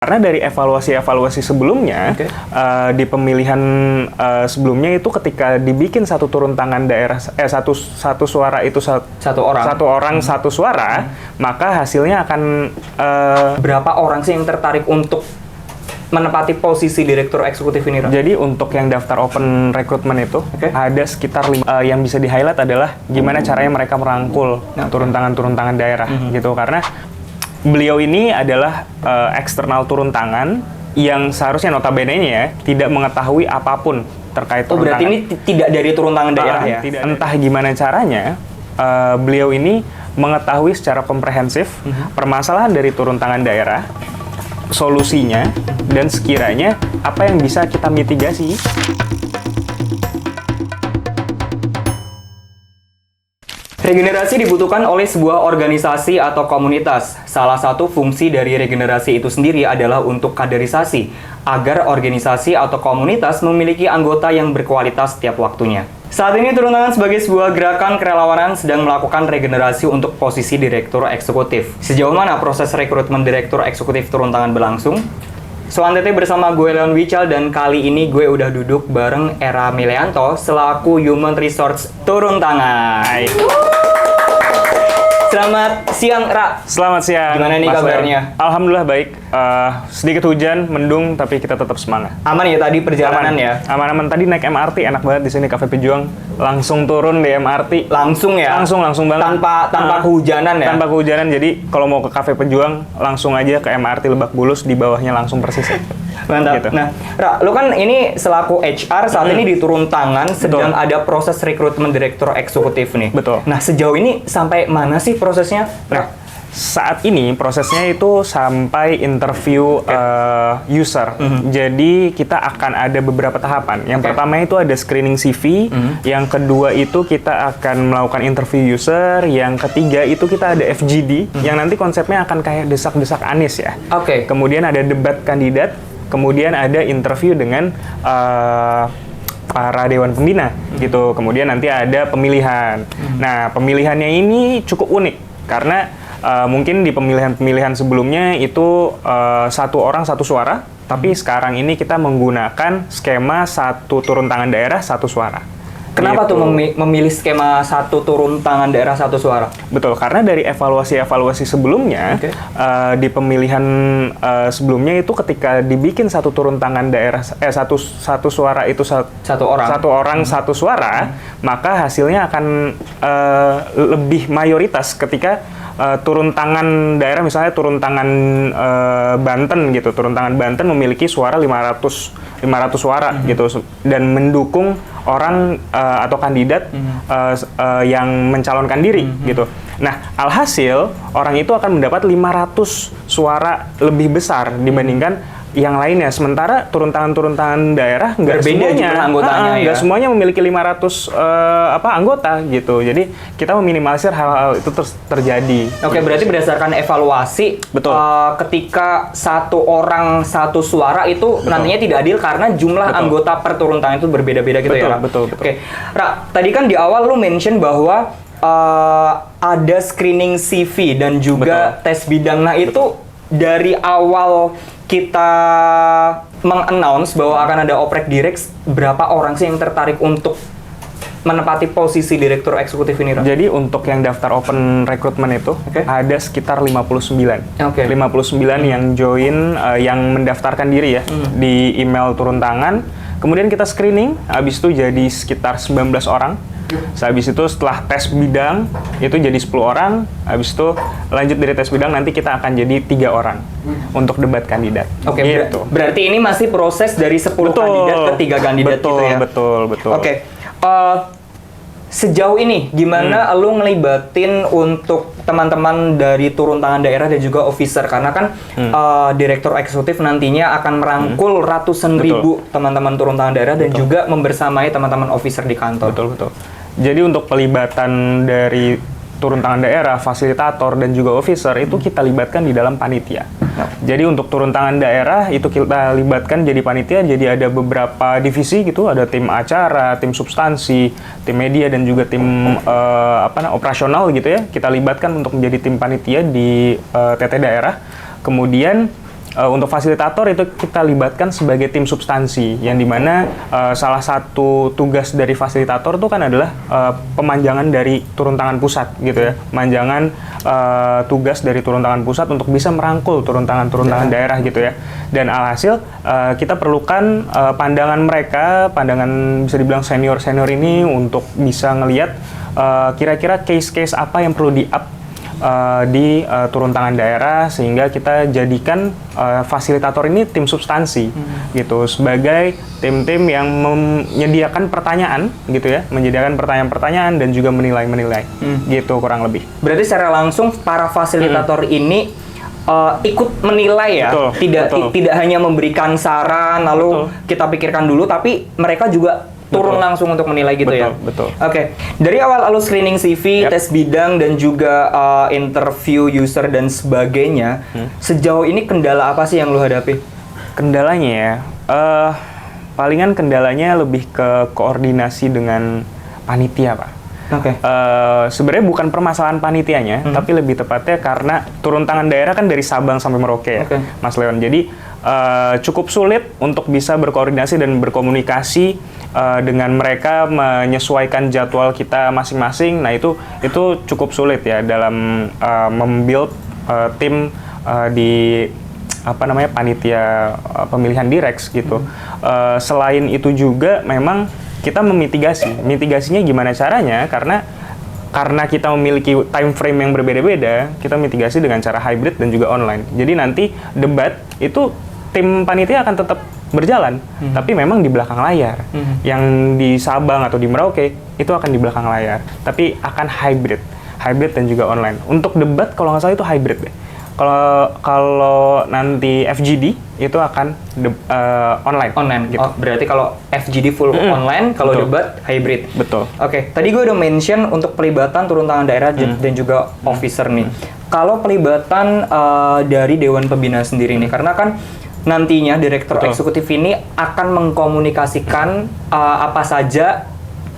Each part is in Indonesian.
Karena dari evaluasi-evaluasi sebelumnya, di pemilihan sebelumnya itu ketika dibikin satu turun tangan daerah, satu suara itu satu orang satu suara, maka hasilnya akan berapa orang sih yang tertarik untuk menempati posisi direktur eksekutif ini, Ram? Jadi untuk yang daftar open recruitment itu ada sekitar yang bisa di-highlight adalah gimana caranya mereka merangkul turun tangan daerah gitu, karena beliau ini adalah eksternal turun tangan yang seharusnya notabene-nya ya tidak mengetahui apapun terkait turun berarti tangan. Ini tidak dari turun tangan daerah ya? Entah gimana caranya beliau ini mengetahui secara komprehensif permasalahan dari turun tangan daerah, solusinya, dan sekiranya apa yang bisa kita mitigasi. Regenerasi dibutuhkan oleh sebuah organisasi atau komunitas. Salah satu fungsi dari regenerasi itu sendiri adalah untuk kaderisasi, agar organisasi atau komunitas memiliki anggota yang berkualitas setiap waktunya. Saat ini Turun Tangan sebagai sebuah gerakan kerelawanan sedang melakukan regenerasi untuk posisi direktur eksekutif. Sejauh mana proses rekrutmen direktur eksekutif Turun Tangan berlangsung? Selanjutnya bersama gue Leon Wical, dan kali ini gue udah duduk bareng Era Milianto selaku Human Resource Turun Tangan. Selamat siang, Ra. Selamat siang. Gimana nih kabarnya? Alhamdulillah baik. Sedikit hujan, mendung, tapi kita tetap semangat. Aman ya tadi perjalanan ya? Aman-aman. Tadi naik MRT, enak banget di sini Cafe Pejuang. Langsung turun di MRT. Langsung ya? Langsung banget. Tanpa kehujanan ya? Tanpa kehujanan. Jadi kalau mau ke Cafe Pejuang, langsung aja ke MRT Lebak Bulus, di bawahnya langsung persis. Mantap. Gitu. Nah, Ra, lu kan ini selaku HR saat ini di Turun Tangan sedang ada proses rekrutmen direktur eksekutif nih. Betul. Nah, sejauh ini sampai mana sih prosesnya? Nah, saat ini prosesnya itu sampai interview user. Jadi kita akan ada beberapa tahapan. Yang pertama itu ada screening CV. Yang kedua itu kita akan melakukan interview user. Yang ketiga itu kita ada FGD. Yang nanti konsepnya akan kayak desak-desak Anies ya. Kemudian ada debat kandidat. Kemudian ada interview dengan para dewan pembina gitu. Kemudian nanti ada pemilihan. Nah, pemilihannya ini cukup unik karena mungkin di pemilihan sebelumnya itu satu orang satu suara, tapi sekarang ini kita menggunakan skema satu turun tangan daerah satu suara. Kenapa tuh memilih skema satu turun tangan daerah satu suara? Betul, karena dari evaluasi orang di pemilihan sebelumnya itu ketika dibikin satu turun tangan daerah satu suara itu satu orang satu suara, maka hasilnya akan lebih mayoritas ketika turun tangan daerah, misalnya turun tangan Banten gitu. Turun tangan Banten memiliki suara 500 suara gitu, dan mendukung orang atau kandidat yang mencalonkan diri gitu. Nah, alhasil orang itu akan mendapat 500 suara lebih besar dibandingkan yang lainnya. Sementara turun tangan daerah nggak semuanya anggotanya ya. Nggak semuanya memiliki 500 anggota gitu. Jadi kita meminimalisir hal-hal itu terjadi. Berarti berdasarkan evaluasi, ketika satu orang satu suara itu nantinya tidak adil karena jumlah anggota per turun tangan itu berbeda-beda gitu ya. Betul. Ra, tadi kan di awal lu mention bahwa ada screening CV dan juga tes bidang. Nah, itu dari awal kita meng-announce bahwa akan ada oprek direct, berapa orang sih yang tertarik untuk menempati posisi direktur eksekutif ini, Ram? Jadi untuk yang daftar open recruitment itu ada sekitar 59. 59 yang join, yang mendaftarkan diri ya di email turun tangan. Kemudian kita screening, habis itu jadi sekitar 19 orang. Habis itu setelah tes bidang itu jadi 10 orang. Habis itu lanjut dari tes bidang nanti kita akan jadi 3 orang untuk debat kandidat. Gitu. Berarti ini masih proses dari 10 kandidat ke 3 kandidat gitu ya? Betul. Sejauh ini gimana lu ngelibatin untuk teman-teman dari turun tangan daerah dan juga officer, karena kan direktur eksekutif nantinya akan merangkul ratusan ribu teman-teman turun tangan daerah dan juga membersamai teman-teman officer di kantor. Betul. Jadi untuk pelibatan dari turun tangan daerah, fasilitator dan juga officer itu kita libatkan di dalam panitia. Jadi untuk turun tangan daerah itu kita libatkan jadi panitia, jadi ada beberapa divisi gitu, ada tim acara, tim substansi, tim media dan juga tim operasional gitu ya. Kita libatkan untuk menjadi tim panitia di TT daerah. Kemudian untuk fasilitator itu kita libatkan sebagai tim substansi, yang dimana salah satu tugas dari fasilitator itu kan adalah pemanjangan dari turun tangan pusat gitu ya, pemanjangan tugas dari turun tangan pusat untuk bisa merangkul turun tangan daerah gitu ya. Dan alhasil kita perlukan pandangan mereka, pandangan bisa dibilang senior ini untuk bisa ngelihat kira-kira case-case apa yang perlu di-up di turun tangan daerah, sehingga kita jadikan fasilitator ini tim substansi gitu, sebagai tim-tim yang menyediakan pertanyaan gitu ya, menyediakan pertanyaan-pertanyaan dan juga menilai gitu kurang lebih. Berarti secara langsung para fasilitator ini ikut menilai ya, betul. Tidak hanya memberikan saran lalu kita pikirkan dulu, tapi mereka juga turun langsung untuk menilai gitu ya. Betul. Oke. Dari awal alus screening CV, tes bidang dan juga interview user dan sebagainya, sejauh ini kendala apa sih yang lu hadapi? Kendalanya ya, palingan kendalanya lebih ke koordinasi dengan panitia, Pak. Oke. Sebenarnya bukan permasalahan panitianya, tapi lebih tepatnya karena turun tangan daerah kan dari Sabang sampai Merauke, Mas Leon. Jadi cukup sulit untuk bisa berkoordinasi dan berkomunikasi dengan mereka, menyesuaikan jadwal kita masing-masing. Nah itu cukup sulit ya dalam membuild tim di panitia pemilihan Direx gitu. Selain itu juga memang kita mitigasinya gimana caranya, karena kita memiliki time frame yang berbeda-beda, kita mitigasi dengan cara hybrid dan juga online. Jadi nanti debat itu tim panitia akan tetap berjalan, tapi memang di belakang layar. Yang di Sabang atau di Merauke itu akan di belakang layar, tapi akan hybrid dan juga online. Untuk debat kalau nggak salah itu hybrid deh. Kalau nanti FGD itu akan online gitu. Oh, berarti kalau FGD full online, kalau debat hybrid. Betul. Oke, tadi gue udah mention untuk pelibatan turun tangan daerah dan juga officer nih. Kalau pelibatan dari Dewan Pembina sendiri nih, karena kan nantinya Direktur Eksekutif ini akan mengkomunikasikan apa saja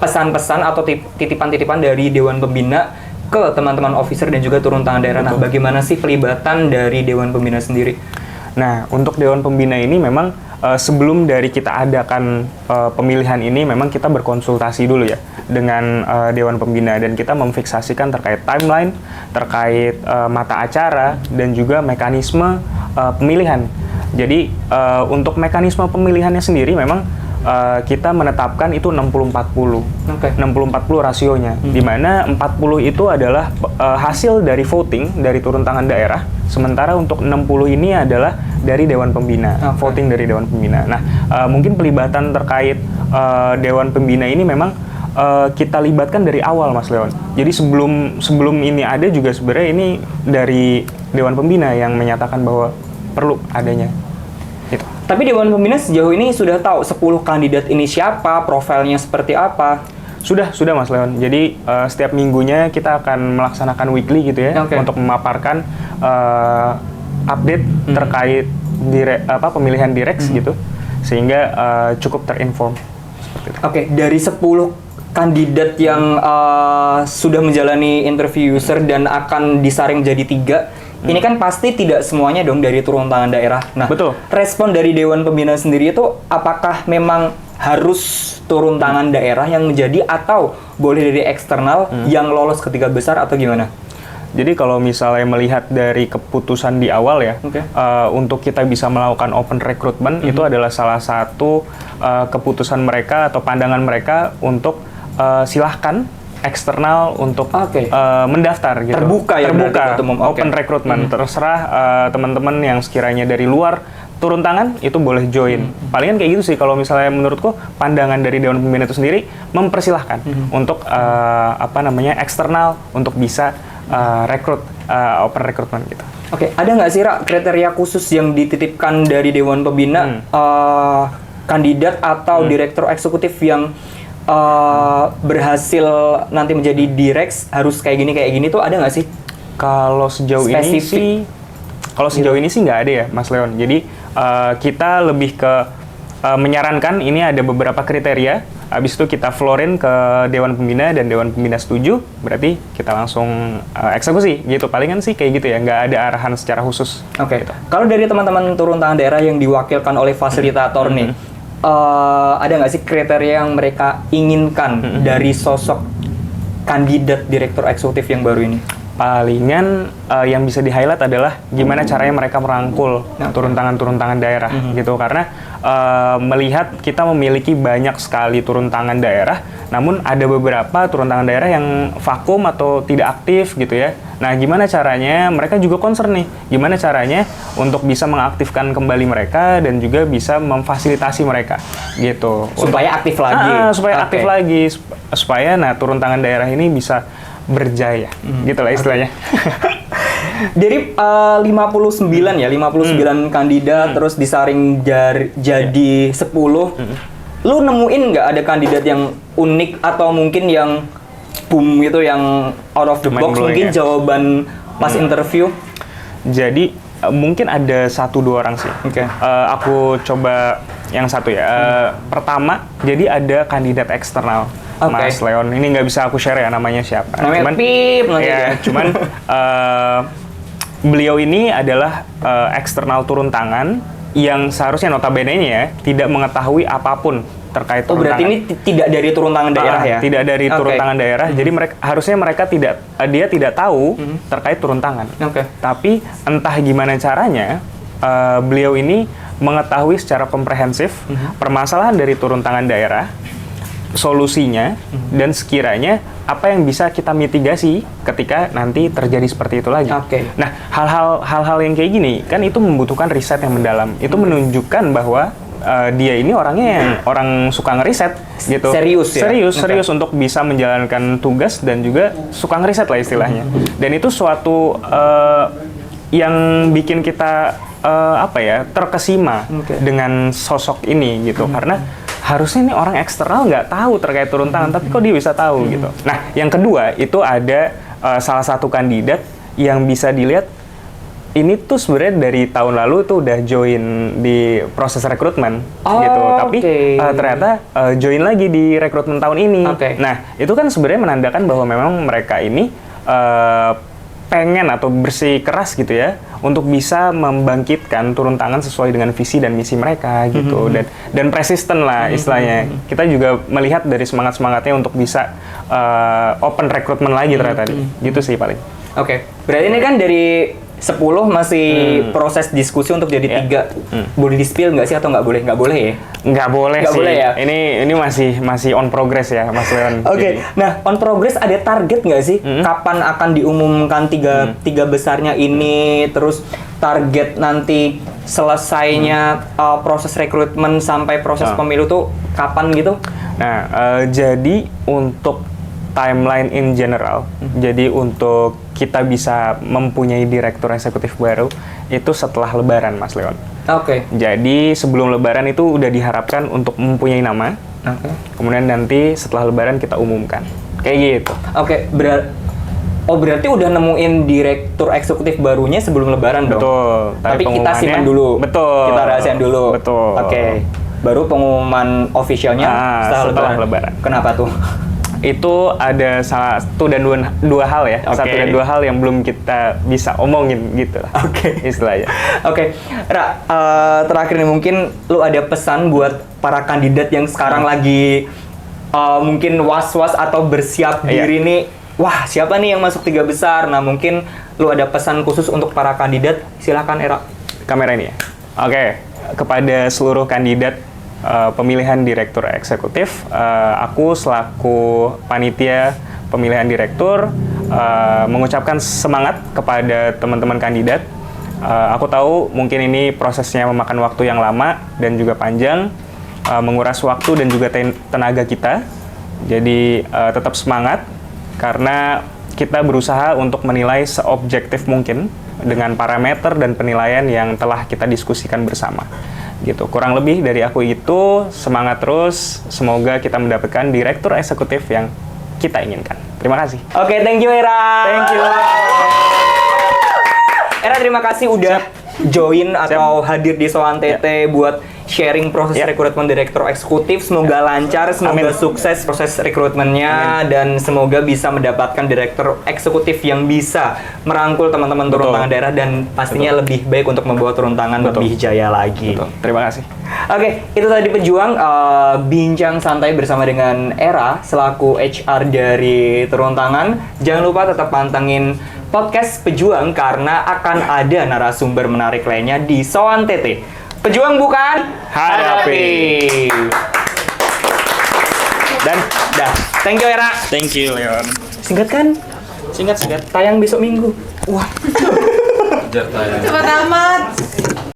pesan-pesan atau titipan-titipan dari Dewan Pembina ke teman-teman officer dan juga turun tangan daerah. Nah, bagaimana sih pelibatan dari Dewan Pembina sendiri? Nah, untuk Dewan Pembina ini memang sebelum dari kita adakan pemilihan ini, memang kita berkonsultasi dulu ya dengan Dewan Pembina, dan kita memfiksasikan terkait timeline, terkait mata acara, dan juga mekanisme pemilihan. Jadi untuk mekanisme pemilihannya sendiri memang kita menetapkan itu 60-40. 60-40 rasionya, di mana 40 itu adalah hasil dari voting dari turun tangan daerah, sementara untuk 60 ini adalah dari Dewan Pembina, voting dari Dewan Pembina. Nah, mungkin pelibatan terkait Dewan Pembina ini memang kita libatkan dari awal, Mas Leon. Jadi sebelum ini ada juga sebenarnya ini dari Dewan Pembina yang menyatakan bahwa perlu adanya. Gitu. Tapi Dewan Pembina sejauh ini sudah tahu 10 kandidat ini siapa, profilnya seperti apa? Sudah Mas Leon. Jadi setiap minggunya kita akan melaksanakan weekly gitu ya, untuk memaparkan update terkait pemilihan Direx gitu, sehingga cukup terinform. Oke, dari 10 kandidat yang sudah menjalani interview user dan akan disaring jadi 3, ini kan pasti tidak semuanya dong dari turun tangan daerah. Nah, betul. Respon dari Dewan Pembina sendiri itu apakah memang harus turun tangan daerah yang menjadi, atau boleh dari eksternal yang lolos ke 3 besar, atau gimana? Jadi kalau misalnya melihat dari keputusan di awal ya, untuk kita bisa melakukan open recruitment, itu adalah salah satu keputusan mereka atau pandangan mereka untuk silahkan eksternal untuk mendaftar gitu. Terbuka open recruitment. Terserah teman-teman yang sekiranya dari luar turun tangan itu boleh join. Palingan kayak gitu sih kalau misalnya menurutku, pandangan dari Dewan Pembina itu sendiri mempersilahkan untuk eksternal untuk bisa rekrut open recruitment gitu. Oke, ada nggak sih kriteria khusus yang dititipkan dari Dewan Pembina kandidat atau direktur eksekutif yang berhasil nanti menjadi Direx harus kayak gini tuh, ada nggak sih? Kalau sejauh ini sih nggak ada ya, Mas Leon. Jadi kita lebih ke menyarankan, ini ada beberapa kriteria Habis itu kita florin ke Dewan Pembina dan Dewan Pembina setuju, berarti kita langsung eksekusi gitu. Palingan sih kayak gitu ya, nggak ada arahan secara khusus. Oke. Gitu. Kalau dari teman-teman turun tangan daerah yang diwakilkan oleh fasilitator nih, ada nggak sih kriteria yang mereka inginkan dari sosok kandidat direktur eksekutif yang baru ini? Palingan yang bisa di-highlight adalah gimana caranya mereka merangkul turun tangan daerah gitu, karena melihat kita memiliki banyak sekali turun tangan daerah, namun ada beberapa turun tangan daerah yang vakum atau tidak aktif gitu ya. Nah, gimana caranya, mereka juga concern nih, gimana caranya untuk bisa mengaktifkan kembali mereka dan juga bisa memfasilitasi mereka gitu. Supaya aktif lagi. Supaya aktif lagi, supaya turun tangan daerah ini bisa berjaya, gitu lah istilahnya. Dari 59 kandidat terus disaring jadi 10. Lu nemuin nggak ada kandidat yang unik atau mungkin yang boom gitu, yang out of the box mungkin jawaban pas interview? Jadi mungkin ada 1-2 orang sih. Aku coba yang satu ya. Pertama, jadi ada kandidat eksternal. Mas Leon, ini nggak bisa aku share ya namanya siapa. Namanya cuman beliau ini adalah eksternal turun tangan yang seharusnya notabene-nya tidak mengetahui apapun terkait turun tangan. Berarti ini tidak dari turun tangan daerah ya? Tidak dari turun tangan daerah. Jadi mereka tidak tahu terkait turun tangan. Tapi entah gimana caranya beliau ini mengetahui secara komprehensif permasalahan dari turun tangan daerah, solusinya, dan sekiranya apa yang bisa kita mitigasi ketika nanti terjadi seperti itu lagi. Nah, hal-hal yang kayak gini kan itu membutuhkan riset yang mendalam. Itu menunjukkan bahwa dia ini orangnya yang orang suka ngeriset gitu. Serius untuk bisa menjalankan tugas dan juga suka ngeriset lah istilahnya. Dan itu suatu yang bikin kita terkesima dengan sosok ini gitu, karena harusnya nih orang eksternal nggak tahu terkait turun tangan, tapi kok dia bisa tahu gitu. Nah, yang kedua itu ada salah satu kandidat yang bisa dilihat ini tuh sebenarnya dari tahun lalu tuh udah join di proses rekrutmen gitu, tapi ternyata join lagi di rekrutmen tahun ini. Nah, itu kan sebenarnya menandakan bahwa memang mereka ini pengen atau bersikeras gitu ya untuk bisa membangkitkan turun tangan sesuai dengan visi dan misi mereka gitu, dan persisten lah istilahnya. Kita juga melihat dari semangatnya untuk bisa open rekrutmen lagi ternyata gitu sih paling. Berarti ini kan dari 10 masih proses diskusi untuk jadi 3. Boleh di-spill nggak sih atau nggak boleh? Nggak boleh ya? Nggak boleh sih. Boleh ya? Ini masih on progress ya, Mas Leon. Nah, on progress ada target nggak sih? Kapan akan diumumkan tiga besarnya ini? Terus target nanti selesainya proses rekrutmen sampai proses pemilu tuh kapan gitu? Nah, jadi untuk timeline in general, jadi untuk kita bisa mempunyai direktur eksekutif baru itu setelah Lebaran, Mas Leon. Jadi sebelum Lebaran itu udah diharapkan untuk mempunyai nama. Kemudian nanti setelah Lebaran kita umumkan. Kayak gitu. Berarti udah nemuin direktur eksekutif barunya sebelum Lebaran dong? Betul. Tapi kita simpan dulu. Betul. Kita rahasiain dulu. Betul. Baru pengumuman officialnya setelah Lebaran. Kenapa tuh? Itu ada satu dan dua hal ya. Satu dan dua hal yang belum kita bisa omongin gitu lah. Istilahnya. Ra, terakhir nih mungkin lu ada pesan buat para kandidat yang sekarang lagi mungkin was-was atau bersiap diri nih. Wah, siapa nih yang masuk 3 besar? Nah, mungkin lu ada pesan khusus untuk para kandidat. Silakan, Era. Kamera ini ya. Kepada seluruh kandidat pemilihan direktur eksekutif, aku selaku panitia pemilihan direktur mengucapkan semangat kepada teman-teman kandidat. Aku tahu mungkin ini prosesnya memakan waktu yang lama dan juga panjang, menguras waktu dan juga tenaga kita. Jadi tetap semangat karena kita berusaha untuk menilai seobjektif mungkin dengan parameter dan penilaian yang telah kita diskusikan bersama. Gitu. Kurang lebih dari aku itu, semangat terus, semoga kita mendapatkan direktur eksekutif yang kita inginkan. Terima kasih. Thank you Era. Thank you. Era, terima kasih udah join atau hadir di Soan TT buat sharing proses rekrutmen direktur eksekutif. Semoga lancar, semoga sukses proses rekrutmennya, dan semoga bisa mendapatkan direktur eksekutif yang bisa merangkul teman-teman turun tangan daerah dan pastinya lebih baik untuk membawa turun tangan lebih jaya lagi. Terima kasih. Oke, itu tadi Pejuang bincang santai bersama dengan Era selaku HR dari Turun Tangan. Jangan lupa tetap pantengin podcast Pejuang karena akan ada narasumber menarik lainnya di Soan TT. Pejuang bukan hadapi. Dan dah, thank you Era. Thank you Leon. Singkat kan? Singkat. Tayang besok Minggu. Wah. Cepat amat.